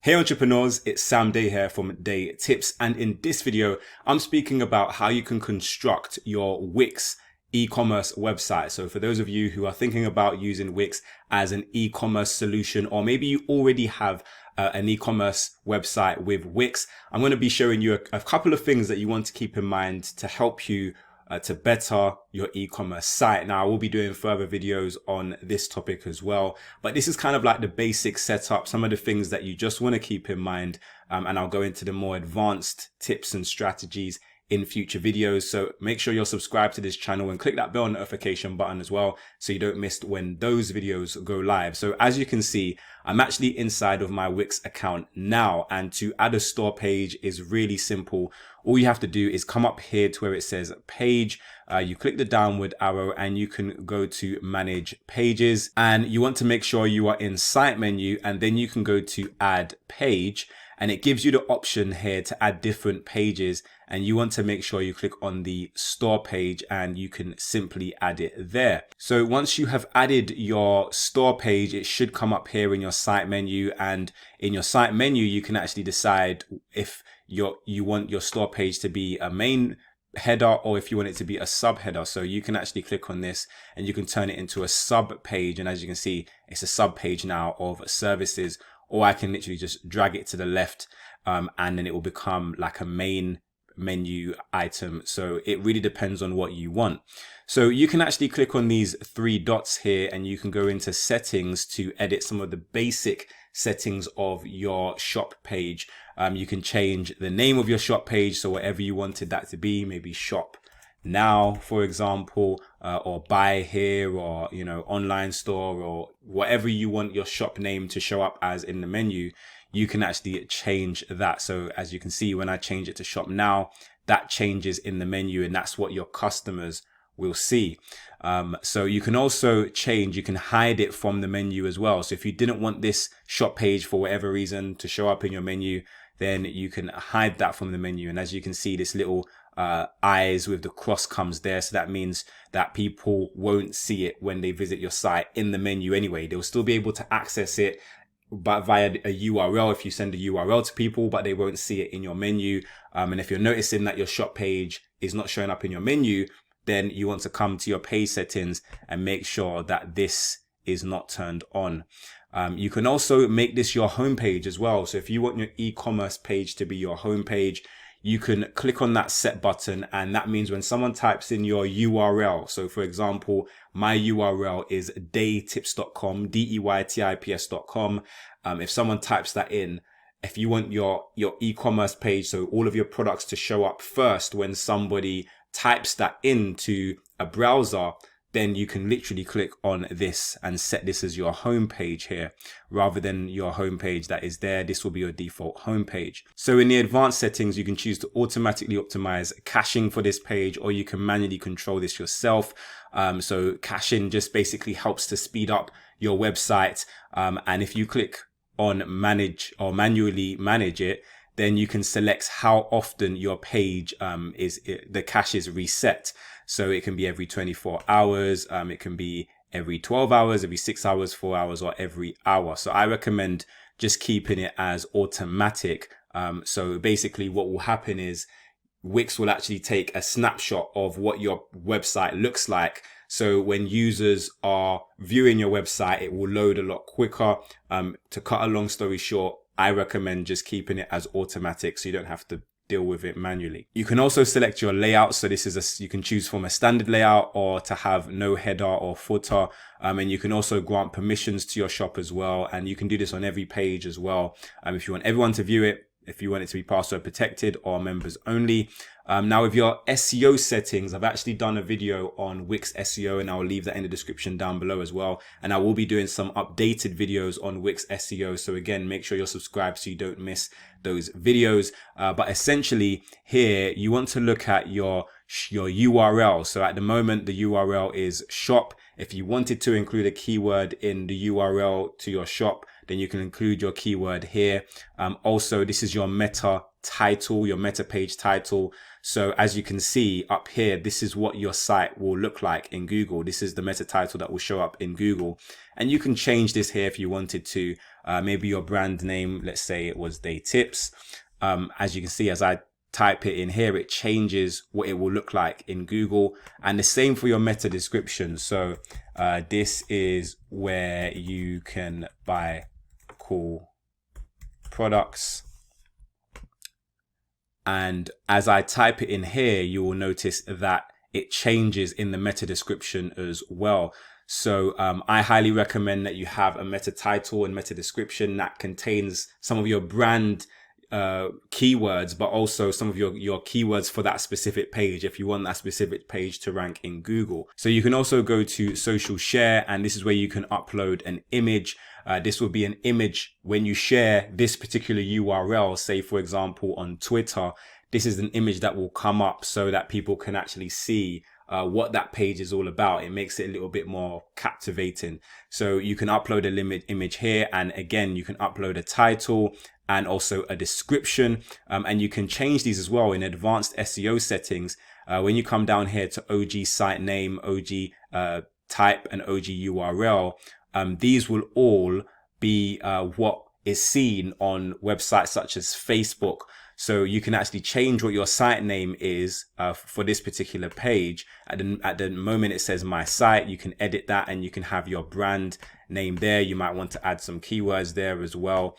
Hey entrepreneurs, it's Sam Day here from Day Tips, and in this video I'm speaking about how you can construct your Wix e-commerce website. So for those of you who are thinking about using Wix as an e-commerce solution, or maybe you already have an e-commerce website with Wix, I'm going to be showing you a couple of things that you want to keep in mind to help you to better your e-commerce site. Now, I will be doing further videos on this topic as well, but this is kind of like the basic setup, some of the things that you just want to keep in mind, and I'll go into the more advanced tips and strategies in future videos. So make sure you're subscribed to this channel and click that bell notification button as well, so you don't miss when those videos go live. So as you can see, I'm actually inside of my Wix account now, and to add a store page is really simple. All you have to do is come up here to where it says page. You click the downward arrow and you can go to manage pages, and you want to make sure you are in site menu, and then you can go to add page, and it gives you the option here to add different pages, and you want to make sure you click on the store page and you can simply add it there. So once you have added your store page, it should come up here in your site menu, and in your site menu you can actually decide if you want your store page to be a main header or if you want it to be a sub header. So you can actually click on this and you can turn it into a sub page, and as you can see, it's a sub page now of services, or I can literally just drag it to the left and then it will become like a main menu item. So it really depends on what you want. So you can actually click on these three dots here and you can go into settings to edit some of the basic settings of your shop page. You can change the name of your shop page, so whatever you wanted that to be, maybe shop now, for example, or buy here, or online store, or whatever you want your shop name to show up as in the menu, you can actually change that. So as you can see, when I change it to shop now, that changes in the menu, and that's what your customers will see. So you can also you can hide it from the menu as well. So if you didn't want this shop page for whatever reason to show up in your menu, then you can hide that from the menu. And as you can see, this little eyes with the cross comes there. So that means that people won't see it when they visit your site in the menu anyway. They'll still be able to access it but via a URL if you send a URL to people, but they won't see it in your menu. And if you're noticing that your shop page is not showing up in your menu, then you want to come to your page settings and make sure that this is not turned on. You can also make this your home page as well. So if you want your e-commerce page to be your home page, you can click on that set button, and that means when someone types in your URL, so for example, my URL is daytips.com, DEYTIPS.com. If someone types that in, if you want your e-commerce page, so all of your products to show up first when somebody types that into a browser, then you can literally click on this and set this as your home page here, rather than your home page that is there. This will be your default home page. So in the advanced settings, you can choose to automatically optimize caching for this page, or you can manually control this yourself. So caching just basically helps to speed up your website. And if you click on manage or manually manage it, then you can select how often your page the cache is reset. So it can be every 24 hours, it can be every 12 hours, every 6 hours, 4 hours, or every hour. So I recommend just keeping it as automatic. So basically what will happen is Wix will actually take a snapshot of what your website looks like. So when users are viewing your website, it will load a lot quicker. To cut a long story short, I recommend just keeping it as automatic so you don't have to deal with it manually. You can also select your layout. So this is you can choose from a standard layout or to have no header or footer. And you can also grant permissions to your shop as well. And you can do this on every page as well. If you want everyone to view it, if you want it to be password protected or members only. Now with your SEO settings, I've actually done a video on Wix SEO, and I'll leave that in the description down below as well. And I will be doing some updated videos on Wix SEO. So again, make sure you're subscribed so you don't miss those videos. But essentially here, you want to look at your URL. So at the moment, the URL is shop. If you wanted to include a keyword in the URL to your shop, then you can include your keyword here. Also, this is your meta title, your meta page title. So as you can see up here, this is what your site will look like in Google. This is the meta title that will show up in Google. And you can change this here if you wanted to. maybe your brand name, let's say it was Day Tips. As you can see, as I type it in here, it changes what it will look like in Google. And the same for your meta description. So this is where you can buy cool products. And as I type it in here, you will notice that it changes in the meta description as well. So I highly recommend that you have a meta title and meta description that contains some of your brand keywords, but also some of your keywords for that specific page if you want that specific page to rank in Google. So you can also go to social share, and this is where you can upload an image. This will be an image when you share this particular URL, say for example on Twitter. This is an image that will come up so that people can actually see what that page is all about. It makes it a little bit more captivating. So you can upload a image here, and again, you can upload a title and also a description. And you can change these as well in advanced SEO settings. When you come down here to OG site name, OG type, and OG URL, these will all be what is seen on websites such as Facebook. So you can actually change what your site name is for this particular page. At the moment it says my site, you can edit that and you can have your brand name there. You might want to add some keywords there as well,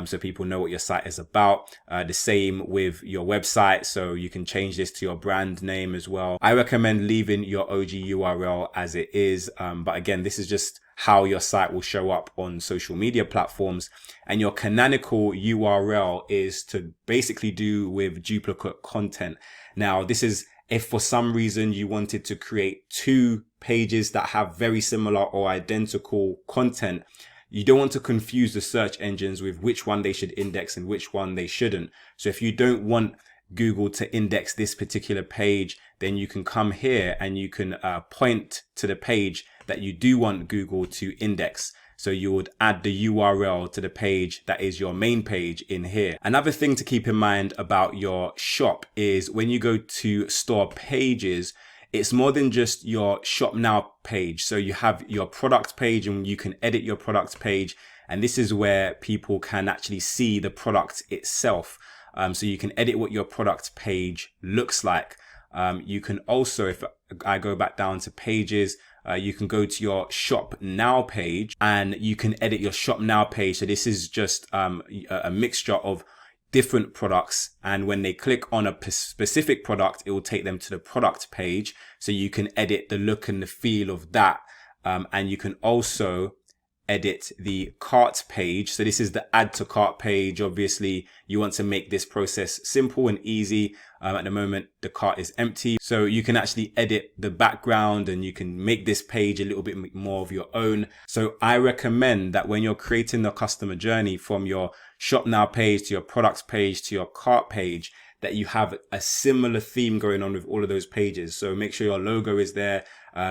so people know what your site is about. The same with your website, so you can change this to your brand name as well. I recommend leaving your OG URL as it is, but again, this is just how your site will show up on social media platforms. And your canonical URL is to basically do with duplicate content. Now, this is if for some reason you wanted to create two pages that have very similar or identical content. You don't want to confuse the search engines with which one they should index and which one they shouldn't. So if you don't want Google to index this particular page, then you can come here and you can point to the page that you do want Google to index. So you would add the URL to the page that is your main page in here. Another thing to keep in mind about your shop is when you go to store pages, it's more than just your shop now page. So you have your product page and you can edit your product page. And this is where people can actually see the product itself. So you can edit what your product page looks like. You can also, if I go back down to pages, you can go to your shop now page and you can edit your shop now page. So this is just a mixture of different products, and when they click on a specific product, it will take them to the product page. So you can edit the look and the feel of that, and you can also edit the cart page. So this is the add to cart page. Obviously you want to make this process simple and easy. At the moment the cart is empty, so you can actually edit the background and you can make this page a little bit more of your own. So I recommend that when you're creating the customer journey from your shop now page to your products page to your cart page, that you have a similar theme going on with all of those pages. So make sure your logo is there.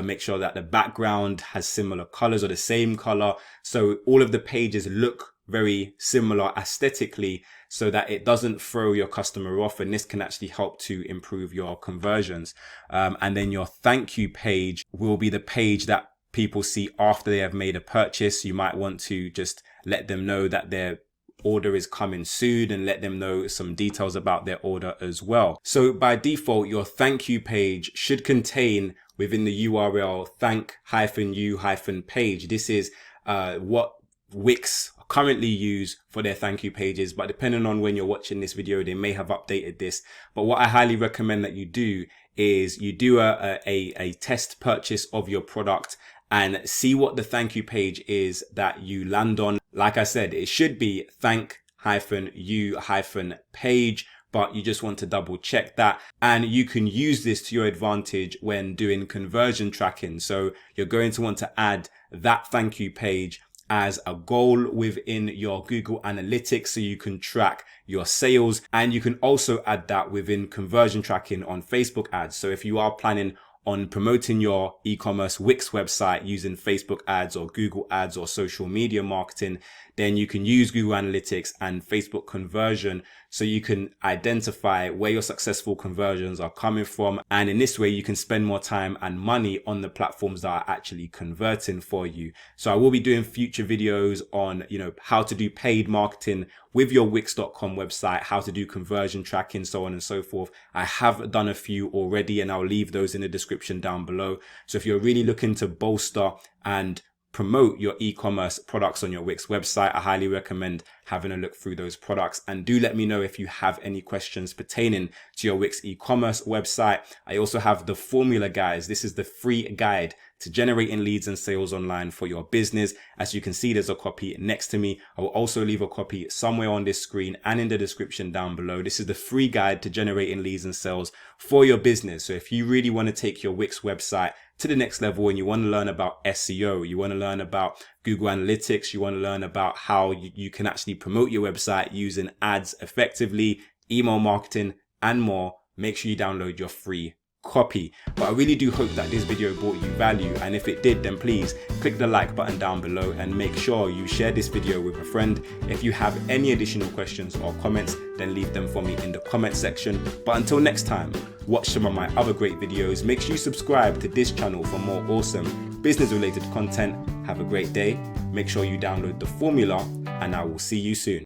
Make sure that the background has similar colors or the same color. So all of the pages look very similar aesthetically so that it doesn't throw your customer off. And this can actually help to improve your conversions. And then your thank you page will be the page that people see after they have made a purchase. You might want to just let them know that their order is coming soon and let them know some details about their order as well. So by default, your thank you page should contain within the URL thank-you-page. This is what Wix currently use for their thank you pages, but depending on when you're watching this video, they may have updated this. But what I highly recommend that you do is you do a test purchase of your product and see what the thank you page is that you land on. Like I said, it should be thank-you-page, but you just want to double check that. And you can use this to your advantage when doing conversion tracking. So you're going to want to add that thank you page as a goal within your Google Analytics so you can track your sales. And you can also add that within conversion tracking on Facebook ads. So if you are planning on promoting your e-commerce Wix website using Facebook ads or Google ads or social media marketing, then you can use Google Analytics and Facebook conversion so you can identify where your successful conversions are coming from. And in this way, you can spend more time and money on the platforms that are actually converting for you. So I will be doing future videos on, how to do paid marketing with your Wix.com website, how to do conversion tracking, so on and so forth. I have done a few already, and I'll leave those in the description down below. So if you're really looking to bolster and promote your e-commerce products on your Wix website, I highly recommend having a look through those products. And do let me know if you have any questions pertaining to your Wix e-commerce website. I also have the formula, guys. This is the free guide to generating leads and sales online for your business. As you can see, there's a copy next to me. I will also leave a copy somewhere on this screen and in the description down below. This is the free guide to generating leads and sales for your business. So if you really want to take your Wix website to the next level and you want to learn about SEO, you want to learn about Google Analytics, you want to learn about how you can actually promote your website using ads effectively, email marketing, and more, make sure you download your free copy. But I really do hope that this video brought you value, and if it did, then please click the like button down below and make sure you share this video with a friend. If you have any additional questions or comments, then leave them for me in the comment section. But until next time, watch some of my other great videos. Make sure you subscribe to this channel for more awesome business related content. Have a great day. Make sure you download the formula, and I will see you soon.